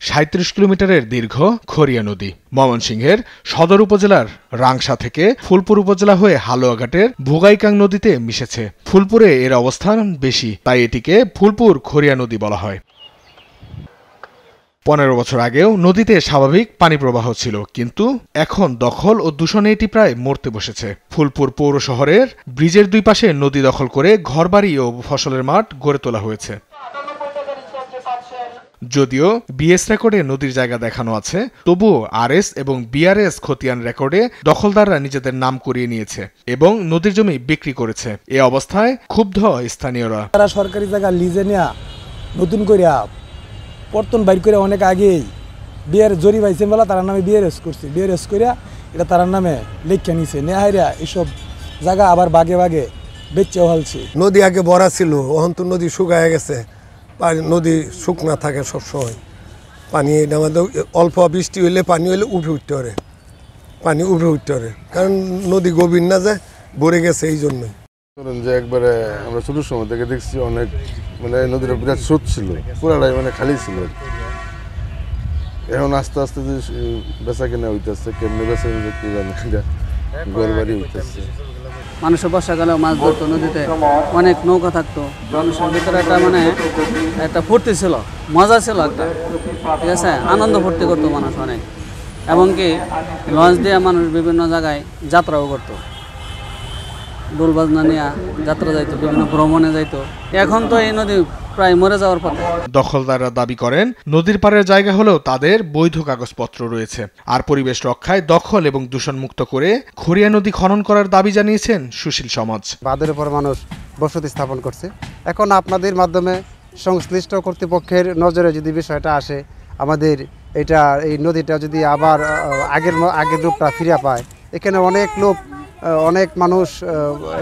37 কিলোমিটারের দীর্ঘ খড়িয়া নদী। ময়মনসিংহের সদর উপজেলার রাংসা থেকে ফুলপুর উপজেলা হয়ে হালুয়াঘাটের ভোগাইকাং নদীতে মিশেছে। ফুলপুরে এর অবস্থান বেশি, তাই এটিকে ফুলপুর খড়িয়া নদী বলা হয়। 15 বছর আগেও নদীতে স্বাভাবিক পানি প্রবাহ ছিল, কিন্তু এখন দখল ও দূষণে এটি প্রায় মরতে বসেছে। ফুলপুর পৌর শহরের ব্রিজের দুই পাশে নদী দখল করে ঘরবাড়ি ও ফসলের মাঠ গড়ে তোলা হয়েছে। যদিও বিএস রেকর্ডে নদীর জায়গা দেখানো আছে, তবুও আরএস এবং বিআরএস খতিয়ান রেকর্ডে দখলদাররা নিজেদের নাম করিয়ে নিয়েছে এবং নদীর জমি বিক্রি করেছে। এ অবস্থায় ক্ষুব্ধ স্থানীয়রা। তারা সরকারি জায়গা লিজে নেয়া নতুন করে পর্তন বাইর করে অনেক আগেই বিয়ের জরি পাইছে বলা তার নামে বিআরএস করছে। বিআরএস করিয়া এটা তার নামে লেখা নিছে নেহাইরা এসব জায়গা আবার বাগে বাগে বেচে হালছে। নদী আগে ভরা ছিল, এখন তো নদী শুকায় গেছে। নদী শুকনা থাকে সবসময়, পানি আমাদের অল্প বৃষ্টি হইলে পানি হইলে উঠে উঠতে পারে, পানি উঠে উঠতে পারে, কারণ নদী গভীর না যায়, ভরে গেছে এই জন্যই। যে একবারে আমরা ছোট সময় থেকে দেখছি অনেক মানে নদীটা বিরাট স্রোত ছিল, পুরাটাই মানে খালি ছিল। এখন আস্তে আস্তে যে বেচা কেনা হইতেছে, কেমনে বেচা কি জানে ঘর বাড়ি হইতেছে। মানুষের বর্ষাকালেও মাছ ধরতো, নদীতে অনেক নৌকা থাকতো, মানুষের ভিতরে একটা মানে একটা ফুর্তি ছিল, মজা ছিল একটা, ঠিক আছে, আনন্দ ফুর্তি করতো মানুষ অনেক। এমনকি লঞ্চ দিয়ে মানুষ বিভিন্ন জায়গায় যাত্রাও করতো, ডোল বাজনা নিয়ে যাত্রা যাইতো, বিভিন্ন ভ্রমণে যাইতো। এখন তো এই নদী প্রায় মরে যাওয়ার পথে। দখলদাররা দাবি করেন নদীর পাড়ের জায়গা হলেও তাদের বৈধ কাগজপত্র রয়েছে। আর পরিবেশ রক্ষায় দখল এবং দূষণমুক্ত করে খড়িয়া নদী খনন করার দাবি জানিয়েছেন সুশীল সমাজ। বাঁধের উপর মানুষ বসতি স্থাপন করছে। এখন আপনাদের মাধ্যমে সংশ্লিষ্ট কর্তৃপক্ষের নজরে যদি বিষয়টা আসে, আমাদের এই নদীটা যদি আবার আগের রূপটা ফিরে পায়, এখানে অনেক লোক, অনেক মানুষ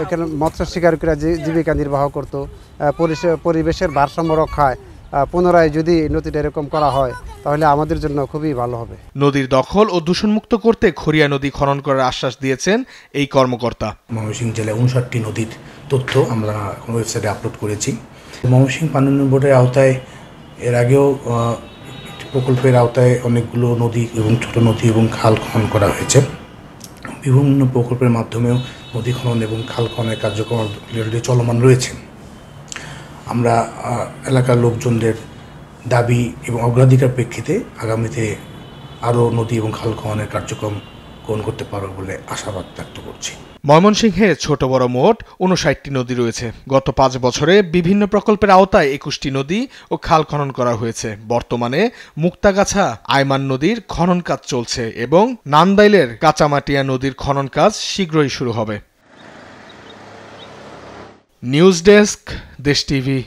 এখানে মৎস্য শিকার করে জীবিকা নির্বাহ করত। পরিবেশের ভারসাম্য রক্ষায় পুনরায় যদি নদীটা এরকম করা হয়, তাহলে আমাদের জন্য খুবই ভালো হবে। নদীর দখল ও দূষণমুক্ত করতে খড়িয়া নদী খনন করার আশ্বাস দিয়েছেন এই কর্মকর্তা। ময়মনসিংহ জেলায় 59টি নদীর তথ্য আমরা ওয়েবসাইটে আপলোড করেছি। ময়মনসিংহ পানি উন্নয়ন বোর্ডের আওতায় এর আগেও প্রকল্পের আওতায় অনেকগুলো নদী এবং ছোট নদী এবং খাল খনন করা হয়েছে। বিভিন্ন প্রকল্পের মাধ্যমেও নদী খনন এবং খাল খননের কার্যক্রম চলমান রয়েছে। আমরা এলাকার লোকজনদের দাবি এবং অগ্রাধিকার প্রেক্ষিতে আগামীতে আরও নদী এবং খাল খননের কার্যক্রম গ্রহণ করতে পারব বলে আশাবাদ ব্যক্ত করছি। ময়মনসিংহে ছোট বড় মোট 59টি নদী রয়েছে। গত 5 বছরে বিভিন্ন প্রকল্পের আওতায় 21টি নদী ও খাল খনন করা হয়েছে। বর্তমানে মুক্তাগাছা আইমান নদীর খনন কাজ চলছে এবং নান্দাইলের কাঁচামাটিয়া নদীর খনন কাজ শীঘ্রই শুরু হবে। নিউজ ডেস্ক, দেশ টিভি।